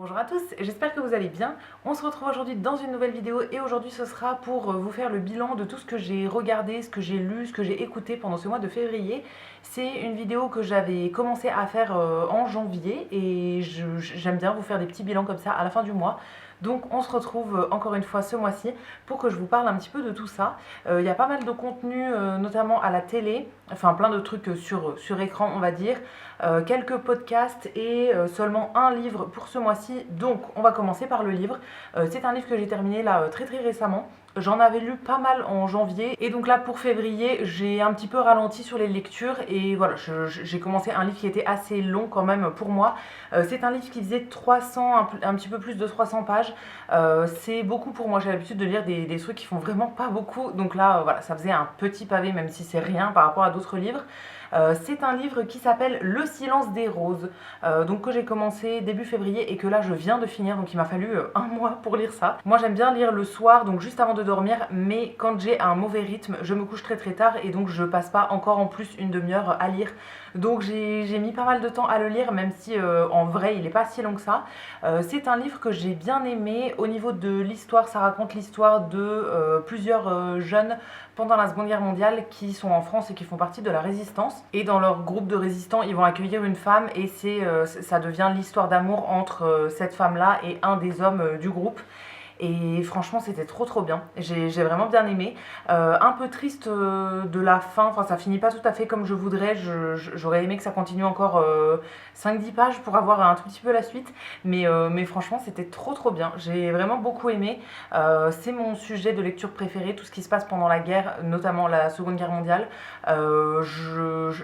Bonjour à tous, j'espère que vous allez bien. On se retrouve aujourd'hui dans une nouvelle vidéo et aujourd'hui ce sera pour vous faire le bilan de tout ce que j'ai regardé, ce que j'ai lu, ce que j'ai écouté pendant ce mois de février. C'est une vidéo que j'avais commencé à faire en janvier et j'aime bien vous faire des petits bilans comme ça à la fin du mois. Donc on se retrouve encore une fois ce mois-ci pour que je vous parle un petit peu de tout ça. Il y a pas mal de contenu, notamment à la télé, enfin plein de trucs sur écran on va dire, quelques podcasts et seulement un livre pour ce mois-ci. Donc on va commencer par le livre. C'est un livre que j'ai terminé là très récemment. J'en avais lu pas mal en janvier et donc là pour février j'ai un petit peu ralenti sur les lectures et voilà, j'ai commencé un livre qui était assez long quand même pour moi. C'est un livre qui faisait 300, un petit peu plus de 300 pages. C'est beaucoup pour moi, j'ai l'habitude de lire des trucs qui font vraiment pas beaucoup, donc là voilà, ça faisait un petit pavé même si c'est rien par rapport à d'autres livres. C'est un livre qui s'appelle Le silence des roses, donc que j'ai commencé début février et que là je viens de finir, donc il m'a fallu un mois pour lire ça. Moi j'aime bien lire le soir, donc juste avant de dormir, mais quand j'ai un mauvais rythme, je me couche très tard et donc je passe pas encore en plus une demi-heure à lire. Donc j'ai mis pas mal de temps à le lire, même si en vrai il est pas si long que ça. C'est un livre que j'ai bien aimé. Au niveau de l'histoire, ça raconte l'histoire de plusieurs jeunes pendant la Seconde Guerre mondiale qui sont en France et qui font partie de la résistance. Et dans leur groupe de résistants, ils vont accueillir une femme et ça devient l'histoire d'amour entre cette femme-là et un des hommes du groupe. Et franchement c'était trop bien, j'ai vraiment bien aimé. Un peu triste de la fin, enfin ça finit pas tout à fait comme je voudrais, j'aurais aimé que ça continue encore 5-10 pages pour avoir un tout petit peu la suite, mais franchement c'était trop bien, j'ai vraiment beaucoup aimé. C'est mon sujet de lecture préféré, tout ce qui se passe pendant la guerre, notamment la Seconde Guerre mondiale.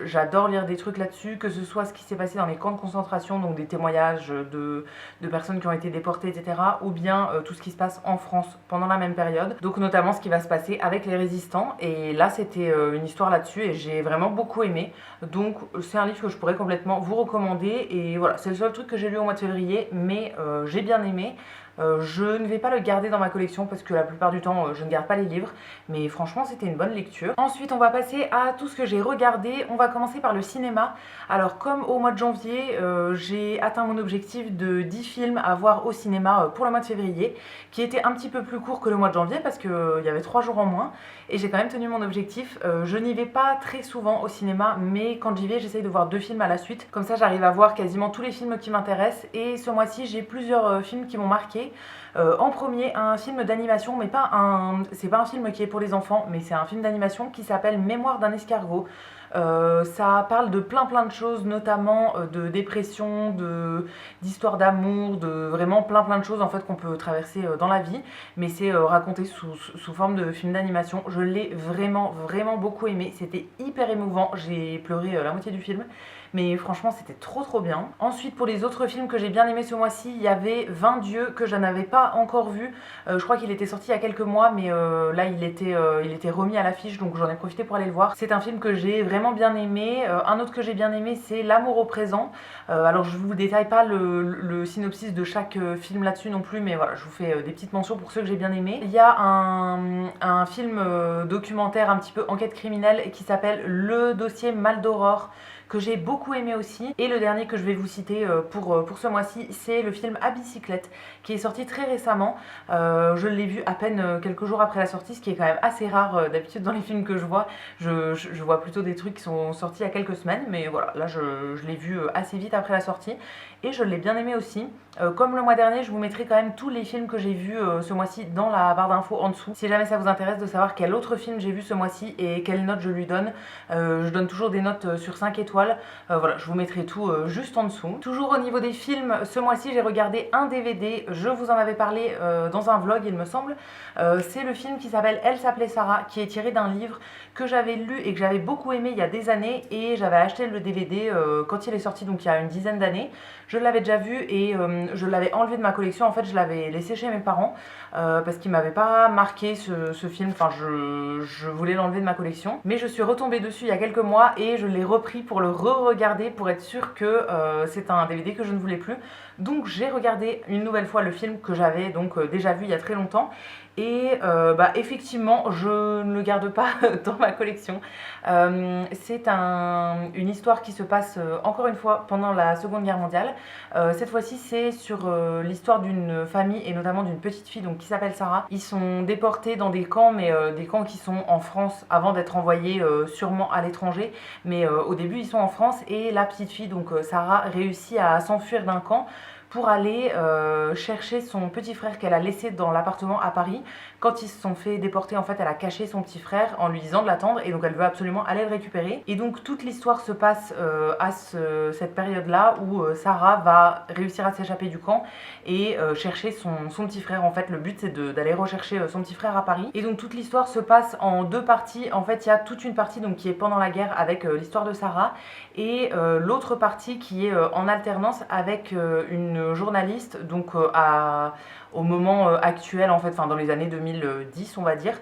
J'adore lire des trucs là-dessus, que ce soit ce qui s'est passé dans les camps de concentration, donc des témoignages de personnes qui ont été déportées, etc., ou bien tout ce qui se passe en France pendant la même période, donc notamment ce qui va se passer avec les résistants. Et là c'était une histoire là-dessus et j'ai vraiment beaucoup aimé, donc c'est un livre que je pourrais complètement vous recommander. Et voilà, c'est le seul truc que j'ai lu au mois de février, mais j'ai bien aimé. Je ne vais pas le garder dans ma collection parce que la plupart du temps je ne garde pas les livres, mais franchement c'était une bonne lecture. Ensuite on va passer à tout ce que j'ai regardé. On va commencer par le cinéma. Alors comme au mois de janvier j'ai atteint mon objectif de 10 films à voir au cinéma pour le mois de février, qui était un petit peu plus court que le mois de janvier parce qu'il y avait 3 jours en moins, et j'ai quand même tenu mon objectif. Je n'y vais pas très souvent au cinéma, mais quand j'y vais j'essaye de voir 2 films à la suite, comme ça j'arrive à voir quasiment tous les films qui m'intéressent. Et ce mois-ci j'ai plusieurs films qui m'ont marqué. En premier, un film d'animation, mais c'est pas un film qui est pour les enfants, mais c'est un film d'animation qui s'appelle Mémoire d'un escargot. Ça parle de plein de choses, notamment de dépression, d'histoire d'amour, de vraiment plein de choses en fait qu'on peut traverser dans la vie, mais c'est raconté sous forme de film d'animation. Je l'ai vraiment beaucoup aimé, c'était hyper émouvant, j'ai pleuré la moitié du film, mais franchement c'était trop bien. Ensuite pour les autres films que j'ai bien aimé ce mois-ci, il y avait 20 dieux que je n'avais pas encore vu. Je crois qu'il était sorti il y a quelques mois, mais là il était remis à l'affiche, donc j'en ai profité pour aller le voir. C'est un film que j'ai vraiment bien aimé. Un autre que j'ai bien aimé, c'est L'amour au présent. Alors je vous détaille pas le synopsis de chaque film là-dessus non plus, mais voilà, je vous fais des petites mentions pour ceux que j'ai bien aimés. Il y a un film documentaire un petit peu enquête criminelle qui s'appelle Le dossier Mal d'Aurore, que j'ai beaucoup aimé aussi. Et le dernier que je vais vous citer pour ce mois-ci, c'est le film À bicyclette, qui est sorti très récemment. Je l'ai vu à peine quelques jours après la sortie, ce qui est quand même assez rare d'habitude dans les films que je vois. Je vois plutôt des trucs qui sont sortis il y a quelques semaines, mais voilà, là je l'ai vu assez vite après la sortie et je l'ai bien aimé aussi. Comme le mois dernier, je vous mettrai quand même tous les films que j'ai vus ce mois-ci dans la barre d'infos en dessous, si jamais ça vous intéresse de savoir quel autre film j'ai vu ce mois-ci et quelle note je lui donne. Je donne toujours des notes sur 5 étoiles, voilà, je vous mettrai tout juste en dessous. Toujours au niveau des films, ce mois-ci j'ai regardé un DVD, je vous en avais parlé dans un vlog il me semble. C'est le film qui s'appelle Elle s'appelait Sarah, qui est tiré d'un livre que j'avais lu et que j'avais beaucoup aimé il y a des années, et j'avais acheté le DVD quand il est sorti, donc il y a une dizaine d'années. Je l'avais déjà vu et je l'avais enlevé de ma collection. En fait je l'avais laissé chez mes parents parce qu'il m'avait pas marqué ce film, enfin je voulais l'enlever de ma collection, mais je suis retombée dessus il y a quelques mois et je l'ai repris pour le re-regarder pour être sûre que c'est un DVD que je ne voulais plus. Donc j'ai regardé une nouvelle fois le film que j'avais donc déjà vu il y a très longtemps. Et effectivement, je ne le garde pas dans ma collection. C'est une histoire qui se passe encore une fois pendant la Seconde Guerre mondiale. Cette fois-ci, c'est sur l'histoire d'une famille et notamment d'une petite fille donc, qui s'appelle Sarah. Ils sont déportés dans des camps, mais des camps qui sont en France avant d'être envoyés sûrement à l'étranger. Mais au début, ils sont en France et la petite fille, donc Sarah, réussit à s'enfuir d'un camp pour aller chercher son petit frère qu'elle a laissé dans l'appartement à Paris. Quand ils se sont fait déporter, en fait, elle a caché son petit frère en lui disant de l'attendre et donc elle veut absolument aller le récupérer. Et donc toute l'histoire se passe à cette période-là où Sarah va réussir à s'échapper du camp et chercher son petit frère. En fait, le but c'est d'aller rechercher son petit frère à Paris. Et donc toute l'histoire se passe en deux parties. En fait, il y a toute une partie donc, qui est pendant la guerre avec l'histoire de Sarah et l'autre partie qui est en alternance avec une journaliste donc au moment actuel en fait, enfin dans les années 2010 on va dire,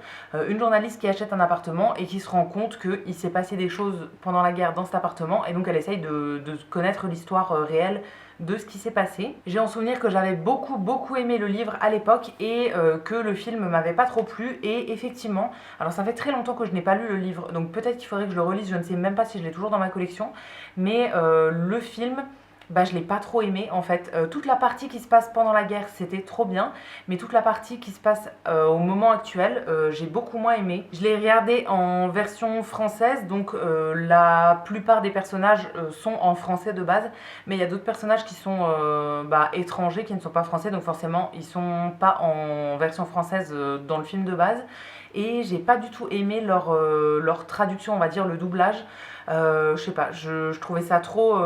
une journaliste qui achète un appartement et qui se rend compte qu'il s'est passé des choses pendant la guerre dans cet appartement et donc elle essaye de connaître l'histoire réelle de ce qui s'est passé. J'ai en souvenir que j'avais beaucoup aimé le livre à l'époque et que le film m'avait pas trop plu et effectivement, alors ça fait très longtemps que je n'ai pas lu le livre donc peut-être qu'il faudrait que je le relise, je ne sais même pas si je l'ai toujours dans ma collection, mais le film, je l'ai pas trop aimé en fait. Toute la partie qui se passe pendant la guerre c'était trop bien, mais toute la partie qui se passe au moment actuel j'ai beaucoup moins aimé. Je l'ai regardé en version française donc la plupart des personnages sont en français de base, mais il y a d'autres personnages qui sont étrangers, qui ne sont pas français, donc forcément ils sont pas en version française dans le film de base. Et j'ai pas du tout aimé leur traduction, on va dire le doublage. Je sais pas, je trouvais ça trop.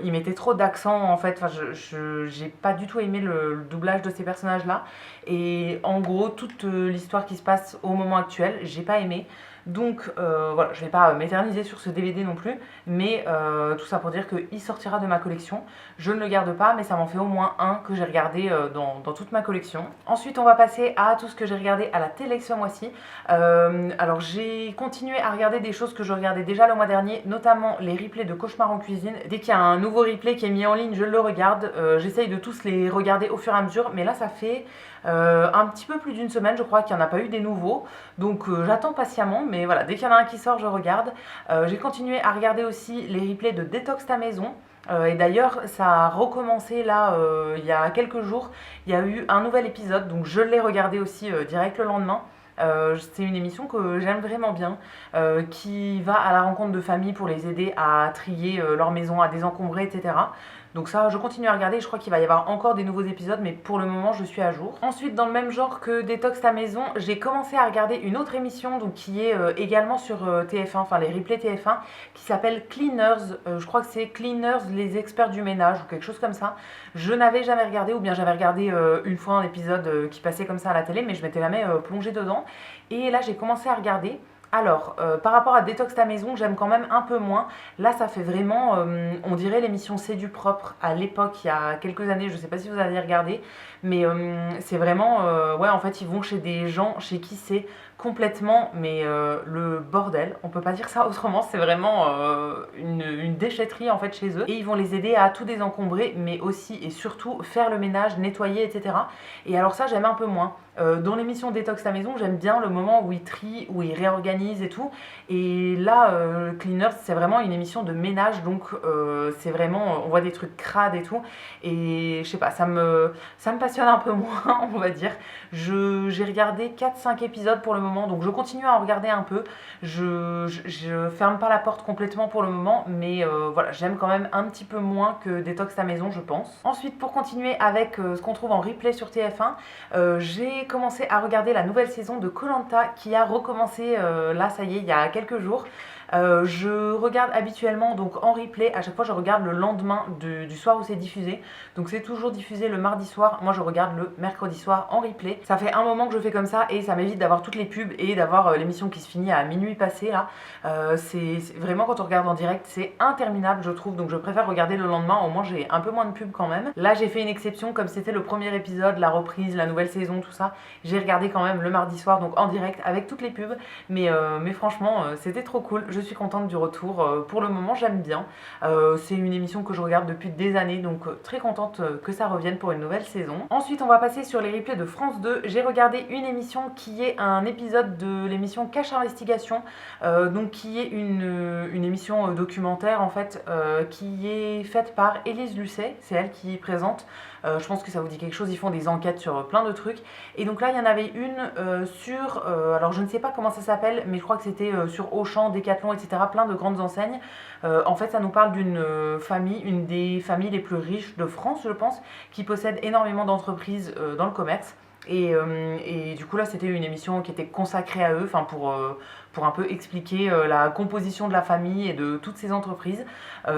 Ils mettaient trop d'accent en fait. Enfin, j'ai pas du tout aimé le doublage de ces personnages-là. Et en gros, toute l'histoire qui se passe au moment actuel, j'ai pas aimé. Donc voilà, je vais pas m'éterniser sur ce DVD non plus, mais tout ça pour dire qu'il sortira de ma collection. Je ne le garde pas, mais ça m'en fait au moins un que j'ai regardé dans toute ma collection. Ensuite, on va passer à tout ce que j'ai regardé à la télé ce mois-ci. Alors j'ai continué à regarder des choses que je regardais déjà le mois dernier, notamment les replays de Cauchemar en cuisine. Dès qu'il y a un nouveau replay qui est mis en ligne, je le regarde. J'essaye de tous les regarder au fur et à mesure, mais là ça fait un petit peu plus d'une semaine, je crois qu'il n'y en a pas eu des nouveaux. Donc j'attends patiemment, mais voilà, dès qu'il y en a un qui sort, je regarde. J'ai continué à regarder aussi les replays de Détox ta maison. Et d'ailleurs, ça a recommencé là, il y a quelques jours. Il y a eu un nouvel épisode, donc je l'ai regardé aussi direct le lendemain. C'est une émission que j'aime vraiment bien, qui va à la rencontre de familles pour les aider à trier leur maison, à désencombrer, etc. Donc ça, je continue à regarder, je crois qu'il va y avoir encore des nouveaux épisodes, mais pour le moment, je suis à jour. Ensuite, dans le même genre que Détox ta maison, j'ai commencé à regarder une autre émission donc, qui est également sur TF1, enfin les replays TF1, qui s'appelle Cleaners. Je crois que c'est Cleaners, les experts du ménage, ou quelque chose comme ça. Je n'avais jamais regardé, ou bien j'avais regardé une fois un épisode qui passait comme ça à la télé, mais je m'étais jamais plongée dedans. Et là, j'ai commencé à regarder. Alors, par rapport à Détox ta maison, j'aime quand même un peu moins. Là, ça fait vraiment, on dirait l'émission C'est du propre à l'époque, il y a quelques années, je sais pas si vous avez regardé, mais c'est vraiment, ouais, en fait, ils vont chez des gens chez qui c'est complètement, mais le bordel, on peut pas dire ça autrement, c'est vraiment une déchetterie en fait chez eux. Et ils vont les aider à tout désencombrer, mais aussi et surtout faire le ménage, nettoyer, etc. Et alors ça, j'aime un peu moins. Dans l'émission Détox ta maison, j'aime bien le moment où ils trient, où ils réorganisent et tout. Et là, Cleaners, c'est vraiment une émission de ménage, donc c'est vraiment, on voit des trucs crades et tout. Et je sais pas, ça me passionne un peu moins, on va dire. J'ai regardé 4-5 épisodes pour le moment, donc je continue à en regarder un peu. Je ferme pas la porte complètement pour le moment, mais voilà, j'aime quand même un petit peu moins que Détox ta maison, je pense. Ensuite, pour continuer avec ce qu'on trouve en replay sur TF1, j'ai commencé à regarder la nouvelle saison de koh qui a recommencé là, ça y est, il y a quelques jours. Je regarde habituellement donc en replay, à chaque fois je regarde le lendemain du soir où c'est diffusé, donc c'est toujours diffusé le mardi soir, moi je regarde le mercredi soir en replay. Ça fait un moment que je fais comme ça et ça m'évite d'avoir toutes les pubs et d'avoir l'émission qui se finit à minuit passé là. C'est vraiment, quand on regarde en direct, c'est interminable je trouve, donc je préfère regarder le lendemain, au moins j'ai un peu moins de pubs quand même. Là j'ai fait une exception, comme c'était le premier épisode, la reprise, la nouvelle saison, tout ça, j'ai regardé quand même le mardi soir, donc en direct avec toutes les pubs, mais franchement c'était trop cool. Je je suis contente du retour. Pour le moment, j'aime bien. C'est une émission que je regarde depuis des années, donc très contente que ça revienne pour une nouvelle saison. Ensuite, on va passer sur les replays de France 2. J'ai regardé une émission qui est un épisode de l'émission Cache Investigation, donc qui est une émission documentaire en fait, qui est faite par Élise Lucet. C'est elle qui présente. Je pense que ça vous dit quelque chose, ils font des enquêtes sur plein de trucs. Et donc là, il y en avait une sur, alors je ne sais pas comment ça s'appelle, mais je crois que c'était sur Auchan, Decathlon, etc. Plein de grandes enseignes. En fait, ça nous parle d'une famille, une des familles les plus riches de France, je pense, qui possède énormément d'entreprises dans le commerce. Et du coup là c'était une émission qui était consacrée à eux, enfin pour un peu expliquer la composition de la famille et de toutes ces entreprises.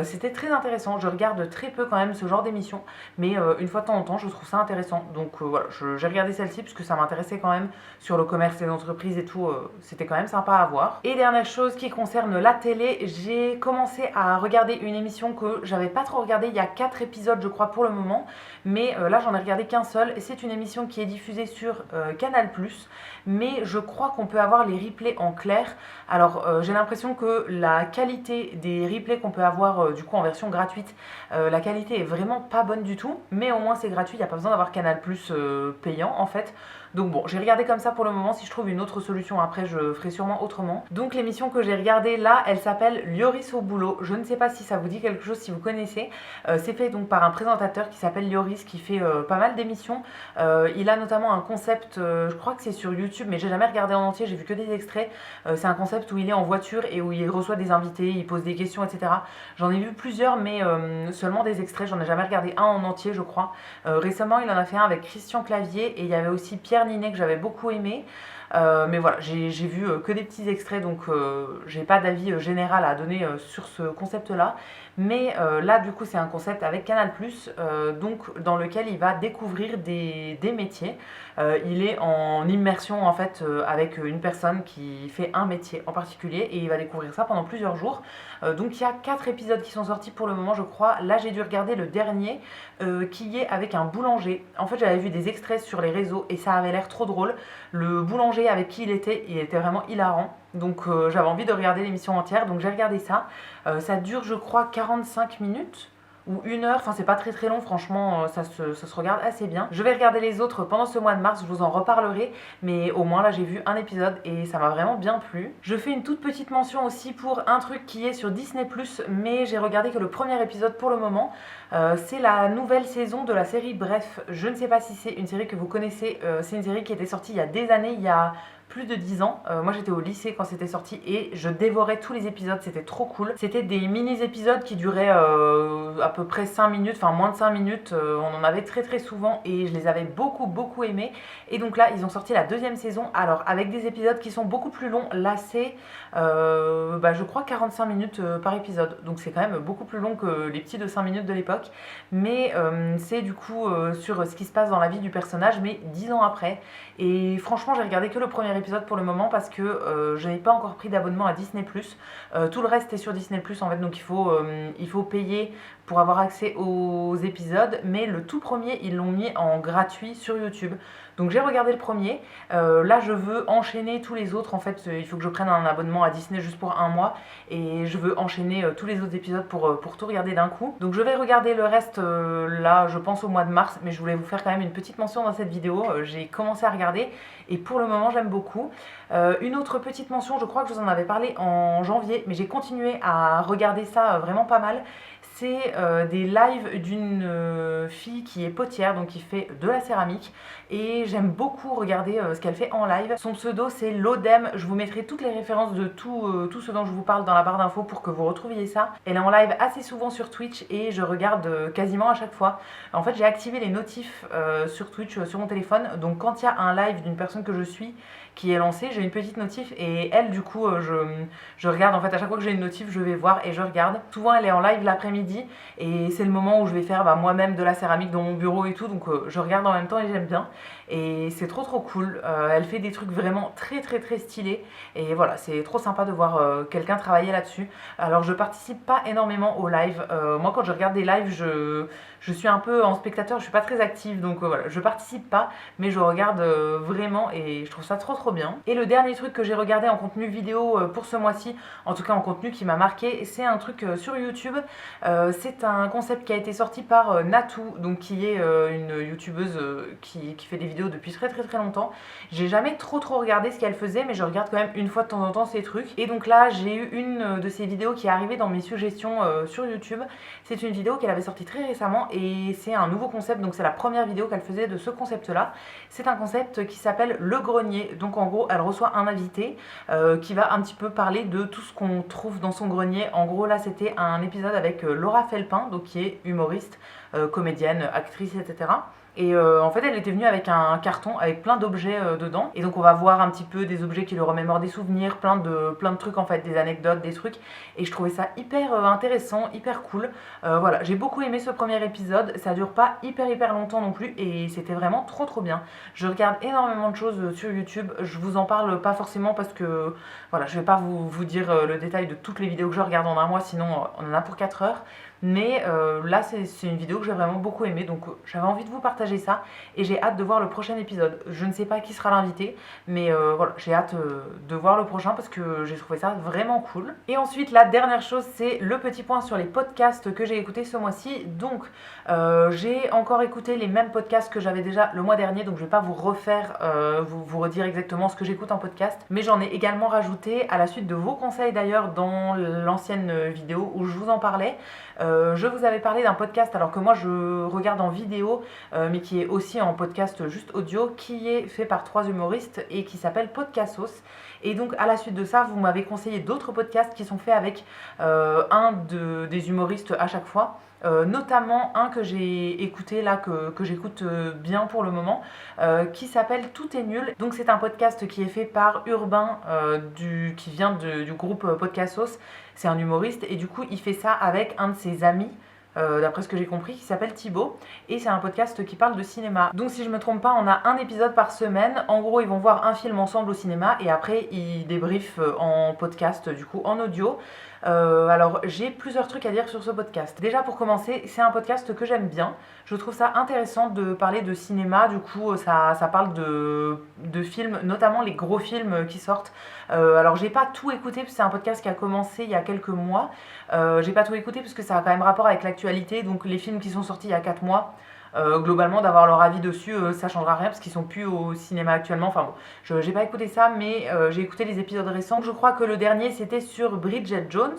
C'était très intéressant, je regarde très peu quand même ce genre d'émission, mais une fois de temps en temps je trouve ça intéressant. Donc voilà, j'ai regardé celle-ci parce que ça m'intéressait quand même sur le commerce, les entreprises et tout, c'était quand même sympa à voir. Et dernière chose qui concerne la télé, j'ai commencé à regarder une émission que j'avais pas trop regardée, il y a 4 épisodes je crois pour le moment, mais là j'en ai regardé qu'un seul. C'est une émission qui est diffusée sur Canal+, mais je crois qu'on peut avoir les replays en clair. Alors j'ai l'impression que la qualité des replays qu'on peut avoir du coup en version gratuite, la qualité est vraiment pas bonne du tout, mais au moins c'est gratuit, il n'y a pas besoin d'avoir Canal+ payant en fait. Donc bon, j'ai regardé comme ça pour le moment, si je trouve une autre solution après je ferai sûrement autrement. Donc l'émission que j'ai regardée là, elle s'appelle Lioris au boulot. Je ne sais pas si ça vous dit quelque chose, si vous connaissez. C'est fait donc par un présentateur qui s'appelle Lioris, qui fait pas mal d'émissions. Il a notamment un concept, je crois que c'est sur YouTube, mais j'ai jamais regardé en entier, j'ai vu que des extraits. C'est un concept où il est en voiture et où il reçoit des invités, il pose des questions, etc. J'en ai vu plusieurs, mais seulement des extraits, j'en ai jamais regardé un en entier je crois. Récemment il en a fait un avec Christian Clavier et il y avait aussi Pierre Ninet que j'avais beaucoup aimé. Mais voilà, j'ai vu que des petits extraits, donc j'ai pas d'avis général à donner sur ce concept-là. Mais là, du coup, c'est un concept avec Canal+, donc dans lequel il va découvrir des métiers. Il est en immersion en fait avec une personne qui fait un métier en particulier et il va découvrir ça pendant plusieurs jours. Donc il y a 4 épisodes qui sont sortis pour le moment je crois. Là j'ai dû regarder le dernier qui est avec un boulanger. En fait j'avais vu des extraits sur les réseaux et ça avait l'air trop drôle. Le boulanger avec qui il était vraiment hilarant. Donc j'avais envie de regarder l'émission entière, donc j'ai regardé ça. Ça dure je crois 45 minutes ou 1 heure, enfin c'est pas très très long franchement, ça se regarde assez bien. Je vais regarder les autres pendant ce mois de mars, je vous en reparlerai, mais au moins là j'ai vu un épisode et ça m'a vraiment bien plu. Je fais une toute petite mention aussi pour un truc qui est sur Disney+, mais j'ai regardé que le premier épisode pour le moment. C'est la nouvelle saison de la série Bref. Je ne sais pas si c'est une série que vous connaissez, c'est une série qui était sortie il y a des années, il y a plus de 10 ans. Moi j'étais au lycée quand c'était sorti et je dévorais tous les épisodes, c'était trop cool. C'était des mini-épisodes qui duraient à peu près 5 minutes, enfin moins de 5 minutes. On en avait très très souvent et je les avais beaucoup aimés. Et donc là ils ont sorti la 2e saison, alors avec des épisodes qui sont beaucoup plus longs. Là c'est je crois 45 minutes par épisode, donc c'est quand même beaucoup plus long que les petits de 5 minutes de l'époque. Mais c'est du coup sur ce qui se passe dans la vie du personnage, mais 10 ans après. Et franchement j'ai regardé que le premier épisode pour le moment parce que je n'ai pas encore pris d'abonnement à Disney+. Tout le reste est sur Disney+, en fait, donc il faut payer pour avoir accès aux épisodes, mais le tout premier ils l'ont mis en gratuit sur YouTube. Donc j'ai regardé le premier, là je veux enchaîner tous les autres, en fait il faut que je prenne un abonnement à Disney juste pour 1 mois et je veux enchaîner tous les autres épisodes pour tout regarder d'un coup. Donc je vais regarder le reste là je pense au mois de mars, mais je voulais vous faire quand même une petite mention dans cette vidéo. J'ai commencé à regarder et pour le moment j'aime beaucoup. Une autre petite mention, je crois que je vous en avais parlé en janvier, mais j'ai continué à regarder ça vraiment pas mal. C'est des lives d'une fille qui est potière, donc qui fait de la céramique, et j'aime beaucoup regarder ce qu'elle fait en live. Son pseudo c'est Lodem, je vous mettrai toutes les références de tout ce dont je vous parle dans la barre d'infos pour que vous retrouviez ça. Elle est en live assez souvent sur Twitch et je regarde quasiment à chaque fois. En fait j'ai activé les notifs sur Twitch sur mon téléphone, donc quand il y a un live d'une personne que je suis qui est lancée, j'ai une petite notif et elle du coup je regarde en fait à chaque fois que j'ai une notif, je vais voir et je regarde. Souvent elle est en live l'après-midi l'après-midi et c'est le moment où je vais faire moi-même de la céramique dans mon bureau et tout, donc je regarde en même temps et j'aime bien. Et c'est trop cool, elle fait des trucs vraiment très stylés et voilà, c'est trop sympa de voir quelqu'un travailler là-dessus. Alors je participe pas énormément aux lives, moi quand je regarde des lives je suis un peu en spectateur, je suis pas très active donc voilà, je participe pas mais je regarde vraiment et je trouve ça trop bien. Et le dernier truc que j'ai regardé en contenu vidéo pour ce mois-ci, en tout cas en contenu qui m'a marqué, c'est un truc sur YouTube. C'est un concept qui a été sorti par Natou, donc qui est une youtubeuse qui fait des vidéos depuis très longtemps. J'ai jamais trop regardé ce qu'elle faisait, mais je regarde quand même une fois de temps en temps ses trucs. Et donc là, j'ai eu une de ses vidéos qui est arrivée dans mes suggestions sur YouTube. C'est une vidéo qu'elle avait sortie très récemment et c'est un nouveau concept, donc c'est la première vidéo qu'elle faisait de ce concept-là. C'est un concept qui s'appelle Le Grenier. Donc en gros, elle reçoit un invité qui va un petit peu parler de tout ce qu'on trouve dans son grenier. En gros, là, c'était un épisode avec Laura Felpin, donc qui est humoriste, comédienne, actrice, etc. Et en fait, elle était venue avec un carton avec plein d'objets dedans. Et donc, on va voir un petit peu des objets qui lui remémorent des souvenirs, plein de trucs en fait, des anecdotes, des trucs. Et je trouvais ça hyper intéressant, hyper cool. Voilà, j'ai beaucoup aimé ce premier épisode. Ça dure pas hyper longtemps non plus. Et c'était vraiment trop bien. Je regarde énormément de choses sur YouTube. Je vous en parle pas forcément parce que voilà, je vais pas vous dire le détail de toutes les vidéos que je regarde en un mois. Sinon, on en a pour 4 heures. Mais là, c'est une vidéo que j'ai vraiment beaucoup aimée, donc j'avais envie de vous partager ça et j'ai hâte de voir le prochain épisode. Je ne sais pas qui sera l'invité, mais voilà, j'ai hâte de voir le prochain parce que j'ai trouvé ça vraiment cool. Et ensuite, la dernière chose, c'est le petit point sur les podcasts que j'ai écoutés ce mois-ci. Donc, j'ai encore écouté les mêmes podcasts que j'avais déjà le mois dernier, donc je vais pas vous refaire, vous redire exactement ce que j'écoute en podcast, mais j'en ai également rajouté à la suite de vos conseils d'ailleurs dans l'ancienne vidéo où je vous en parlais. Je vous avais parlé d'un podcast alors que moi je regarde en vidéo mais qui est aussi en podcast juste audio, qui est fait par 3 humoristes et qui s'appelle Podcastos. Et donc à la suite de ça, vous m'avez conseillé d'autres podcasts qui sont faits avec des humoristes à chaque fois. Notamment un que j'ai écouté là, que j'écoute bien pour le moment, qui s'appelle Tout est nul. Donc c'est un podcast qui est fait par Urbain, qui vient du groupe Podcastos. C'est un humoriste et du coup il fait ça avec un de ses amis, d'après ce que j'ai compris, qui s'appelle Thibaut, et c'est un podcast qui parle de cinéma. Donc si je me trompe pas, on a un épisode par semaine. En gros, ils vont voir un film ensemble au cinéma et après ils débriefent en podcast, du coup en audio. Alors j'ai plusieurs trucs à dire sur ce podcast. Déjà pour commencer, c'est un podcast que j'aime bien. Je trouve ça intéressant de parler de cinéma, du coup ça parle de films, notamment les gros films qui sortent. Alors j'ai pas tout écouté, parce que c'est un podcast qui a commencé il y a quelques mois. J'ai pas tout écouté parce que ça a quand même rapport avec l'actualité, donc les films qui sont sortis il y a 4 mois. Globalement, d'avoir leur avis dessus, ça changera rien parce qu'ils sont plus au cinéma actuellement. Enfin bon, j'ai pas écouté ça, mais j'ai écouté les épisodes récents. Je crois que le dernier c'était sur Bridget Jones.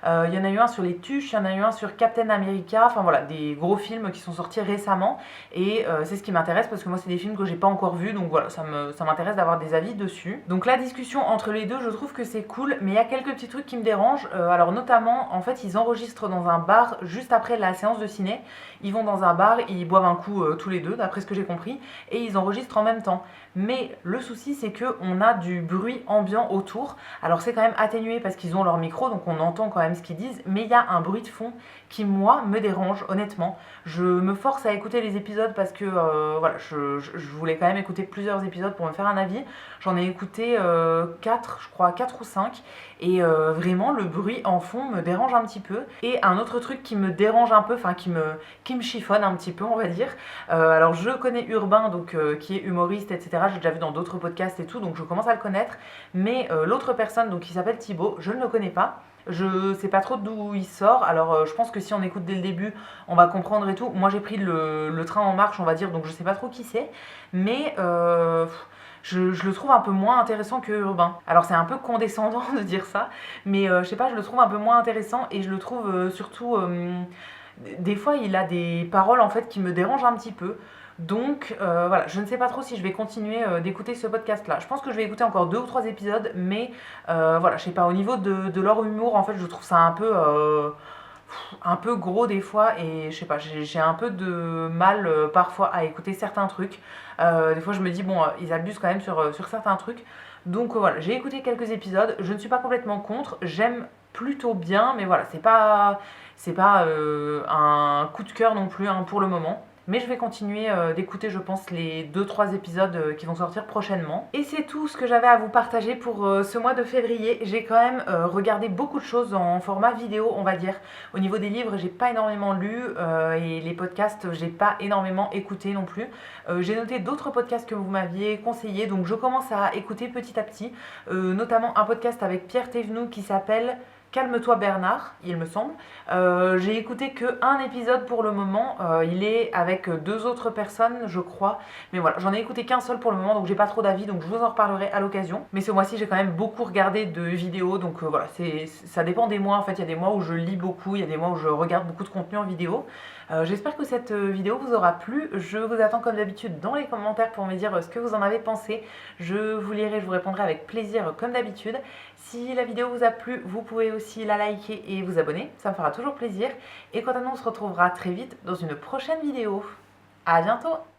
Il y en a eu un sur les Tuches, il y en a eu un sur Captain America. Enfin voilà, des gros films qui sont sortis récemment. Et c'est ce qui m'intéresse parce que moi c'est des films que j'ai pas encore vus, donc voilà, ça m'intéresse d'avoir des avis dessus. Donc la discussion entre les deux, je trouve que c'est cool, mais il y a quelques petits trucs qui me dérangent. Alors notamment, en fait, ils enregistrent dans un bar juste après la séance de ciné. Ils vont dans un bar, ils boivent un coup tous les deux, d'après ce que j'ai compris, et ils enregistrent en même temps. Mais le souci, c'est qu'on a du bruit ambiant autour. Alors c'est quand même atténué parce qu'ils ont leur micro, donc on entend quand même ce qu'ils disent, mais il y a un bruit de fond qui, moi, me dérange, honnêtement. Je me force à écouter les épisodes parce que, voilà, je voulais quand même écouter plusieurs épisodes pour me faire un avis. J'en ai écouté 4, je crois, 4 ou 5, et vraiment, le bruit en fond me dérange un petit peu. Et un autre truc qui me dérange un peu, enfin qui me chiffonne un petit peu, on va dire. Alors je connais Urbain, donc qui est humoriste, etc. J'ai déjà vu dans d'autres podcasts et tout, donc je commence à le connaître. Mais l'autre personne, donc qui s'appelle Thibaut, je ne le connais pas. Je sais pas trop d'où il sort, alors je pense que si on écoute dès le début, on va comprendre et tout. Moi j'ai pris le train en marche, on va dire, donc je sais pas trop qui c'est. Mais je le trouve un peu moins intéressant que Urbain. Alors c'est un peu condescendant de dire ça, mais je sais pas, je le trouve un peu moins intéressant et je le trouve surtout... des fois il a des paroles en fait qui me dérangent un petit peu. Donc voilà, je ne sais pas trop si je vais continuer d'écouter ce podcast là. Je pense que je vais écouter encore 2 ou 3 épisodes, mais voilà, je sais pas, au niveau de leur humour en fait je trouve ça un peu gros des fois, et je sais pas, j'ai un peu de mal parfois à écouter certains trucs. Des fois je me dis bon, ils abusent quand même sur certains trucs. Donc voilà, j'ai écouté quelques épisodes, je ne suis pas complètement contre, j'aime plutôt bien, mais voilà, c'est pas un coup de cœur non plus pour le moment. Mais je vais continuer d'écouter, je pense, les 2-3 épisodes qui vont sortir prochainement. Et c'est tout ce que j'avais à vous partager pour ce mois de février. J'ai quand même regardé beaucoup de choses en format vidéo, on va dire. Au niveau des livres, j'ai pas énormément lu et les podcasts, j'ai pas énormément écouté non plus. J'ai noté d'autres podcasts que vous m'aviez conseillés, donc je commence à écouter petit à petit, notamment un podcast avec Pierre Thévenoud qui s'appelle Calme-toi Bernard, il me semble. J'ai écouté qu'un épisode pour le moment. Il est avec 2 autres personnes, je crois. Mais voilà, j'en ai écouté qu'un seul pour le moment, donc j'ai pas trop d'avis, donc je vous en reparlerai à l'occasion. Mais ce mois-ci, j'ai quand même beaucoup regardé de vidéos, donc voilà, ça dépend des mois. En fait, il y a des mois où je lis beaucoup, il y a des mois où je regarde beaucoup de contenu en vidéo. J'espère que cette vidéo vous aura plu. Je vous attends comme d'habitude dans les commentaires pour me dire ce que vous en avez pensé. Je vous lirai, je vous répondrai avec plaisir comme d'habitude. Si la vidéo vous a plu, vous pouvez aussi la liker et vous abonner, ça me fera toujours plaisir. Et quant à nous, on se retrouvera très vite dans une prochaine vidéo. À bientôt!